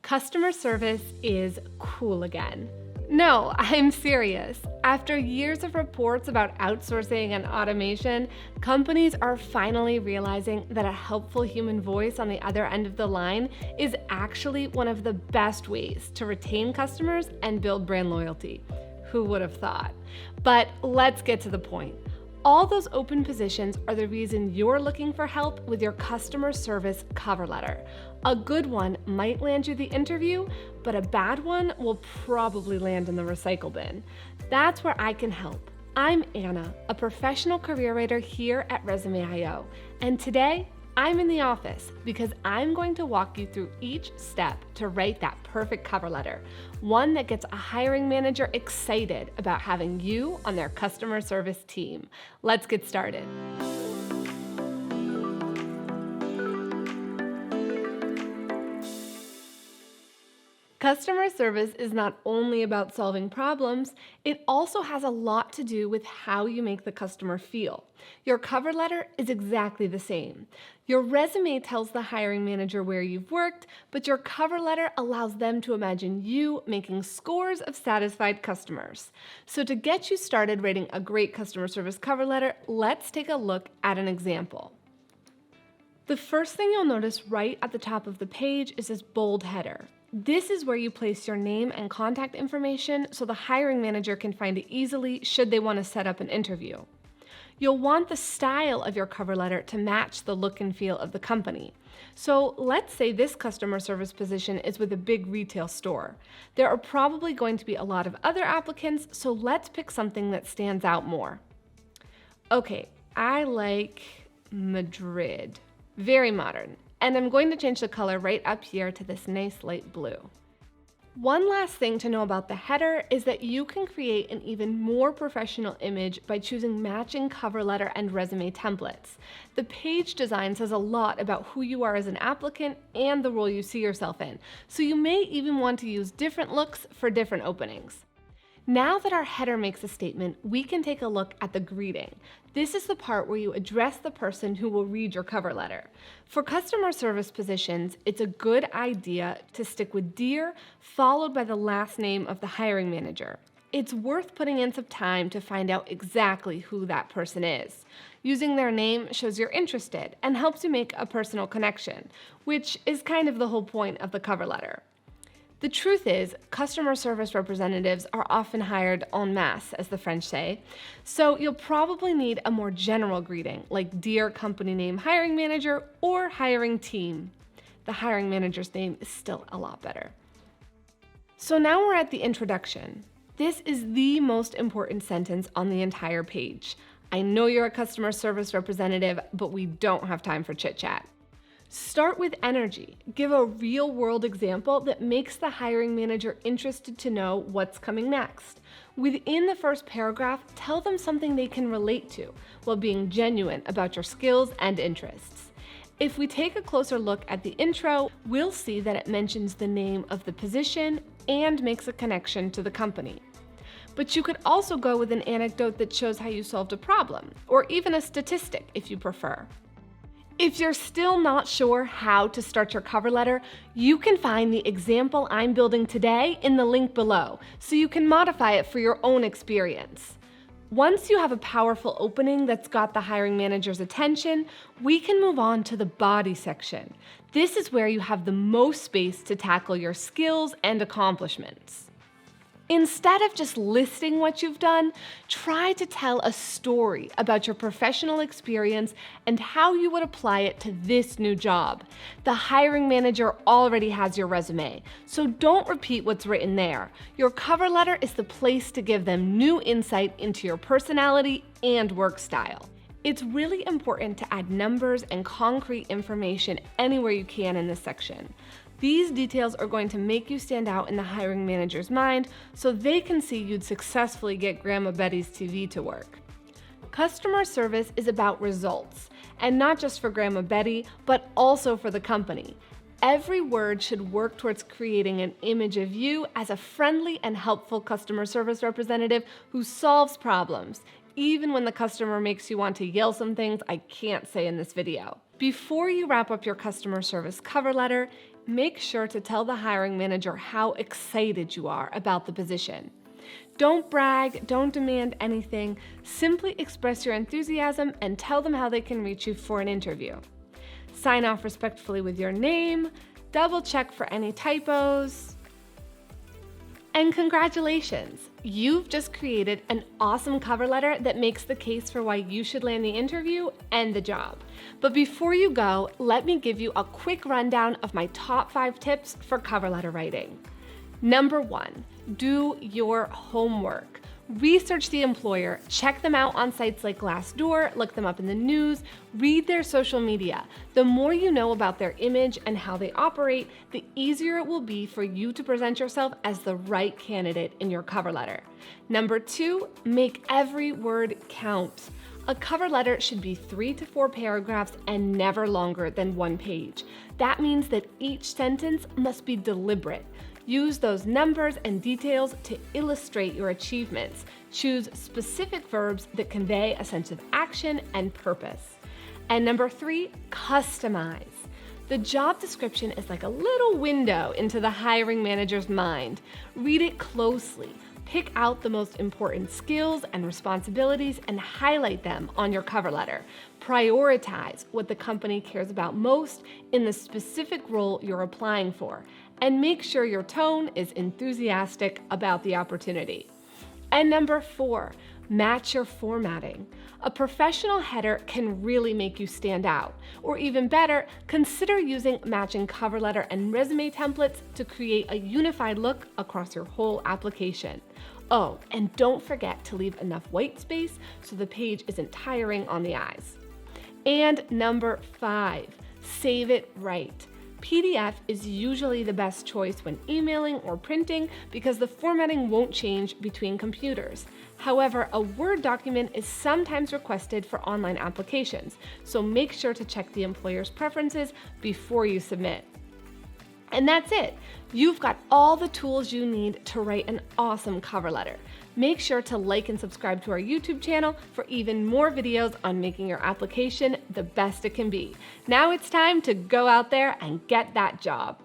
Customer service is cool again. No, I'm serious. After years of reports about outsourcing and automation, companies are finally realizing that a helpful human voice on the other end of the line is actually one of the best ways to retain customers and build brand loyalty. Who would have thought? But let's get to the point. All those open positions are the reason you're looking for help with your customer service cover letter. A good one might land you the interview, but a bad one will probably land in the recycle bin. That's where I can help. I'm Anna, a professional career writer here at Resume.io, and today I'm in the office because I'm going to walk you through each step to write that perfect cover letter, one that gets a hiring manager excited about having you on their customer service team. Let's get started. Customer service is not only about solving problems, it also has a lot to do with how you make the customer feel. Your cover letter is exactly the same. Your resume tells the hiring manager where you've worked, but your cover letter allows them to imagine you making scores of satisfied customers. So to get you started writing a great customer service cover letter, let's take a look at an example. The first thing you'll notice right at the top of the page is this bold header. This is where you place your name and contact information so the hiring manager can find it easily should they want to set up an interview. You'll want the style of your cover letter to match the look and feel of the company. So let's say this customer service position is with a big retail store. There are probably going to be a lot of other applicants, so let's pick something that stands out more. Okay, I like Madrid. Very modern. And I'm going to change the color right up here to this nice light blue. One last thing to know about the header is that you can create an even more professional image by choosing matching cover letter and resume templates. The page design says a lot about who you are as an applicant and the role you see yourself in, so you may even want to use different looks for different openings. Now that our header makes a statement, we can take a look at the greeting. This is the part where you address the person who will read your cover letter. For customer service positions, it's a good idea to stick with Dear, followed by the last name of the hiring manager. It's worth putting in some time to find out exactly who that person is. Using their name shows you're interested and helps you make a personal connection, which is kind of the whole point of the cover letter. The truth is, customer service representatives are often hired en masse, as the French say, so you'll probably need a more general greeting, like Dear Company Name Hiring Manager or Hiring Team. The hiring manager's name is still a lot better. So now we're at the introduction. This is the most important sentence on the entire page. I know you're a customer service representative, but we don't have time for chit-chat. Start with energy. Give a real-world example that makes the hiring manager interested to know what's coming next. Within the first paragraph, tell them something they can relate to while being genuine about your skills and interests. If we take a closer look at the intro, we'll see that it mentions the name of the position and makes a connection to the company. But you could also go with an anecdote that shows how you solved a problem, or even a statistic if you prefer. If you're still not sure how to start your cover letter, you can find the example I'm building today in the link below, so you can modify it for your own experience. Once you have a powerful opening that's got the hiring manager's attention, we can move on to the body section. This is where you have the most space to tackle your skills and accomplishments. Instead of just listing what you've done, try to tell a story about your professional experience and how you would apply it to this new job. The hiring manager already has your resume, so don't repeat what's written there. Your cover letter is the place to give them new insight into your personality and work style. It's really important to add numbers and concrete information anywhere you can in this section. These details are going to make you stand out in the hiring manager's mind so they can see you'd successfully get Grandma Betty's TV to work. Customer service is about results, and not just for Grandma Betty, but also for the company. Every word should work towards creating an image of you as a friendly and helpful customer service representative who solves problems, even when the customer makes you want to yell some things I can't say in this video. Before you wrap up your customer service cover letter, make sure to tell the hiring manager how excited you are about the position. Don't brag, don't demand anything. Simply express your enthusiasm and tell them how they can reach you for an interview. Sign off respectfully with your name, double check for any typos. And congratulations! You've just created an awesome cover letter that makes the case for why you should land the interview and the job. But before you go, let me give you a quick rundown of my top 5 tips for cover letter writing. Number 1, do your homework. Research the employer, check them out on sites like Glassdoor, look them up in the news, read their social media. The more you know about their image and how they operate, the easier it will be for you to present yourself as the right candidate in your cover letter. Number 2, make every word count. A cover letter should be 3 to 4 paragraphs and never longer than 1 page. That means that each sentence must be deliberate. Use those numbers and details to illustrate your achievements. Choose specific verbs that convey a sense of action and purpose. And number 3, customize. The job description is like a little window into the hiring manager's mind. Read it closely. Pick out the most important skills and responsibilities and highlight them on your cover letter. Prioritize what the company cares about most in the specific role you're applying for, and make sure your tone is enthusiastic about the opportunity. And number 4, match your formatting. A professional header can really make you stand out. Or even better, consider using matching cover letter and resume templates to create a unified look across your whole application. Oh, and don't forget to leave enough white space so the page isn't tiring on the eyes. And number 5, save it right. PDF is usually the best choice when emailing or printing because the formatting won't change between computers. However, a Word document is sometimes requested for online applications, so make sure to check the employer's preferences before you submit. And that's it. You've got all the tools you need to write an awesome cover letter. Make sure to like and subscribe to our YouTube channel for even more videos on making your application the best it can be. Now it's time to go out there and get that job.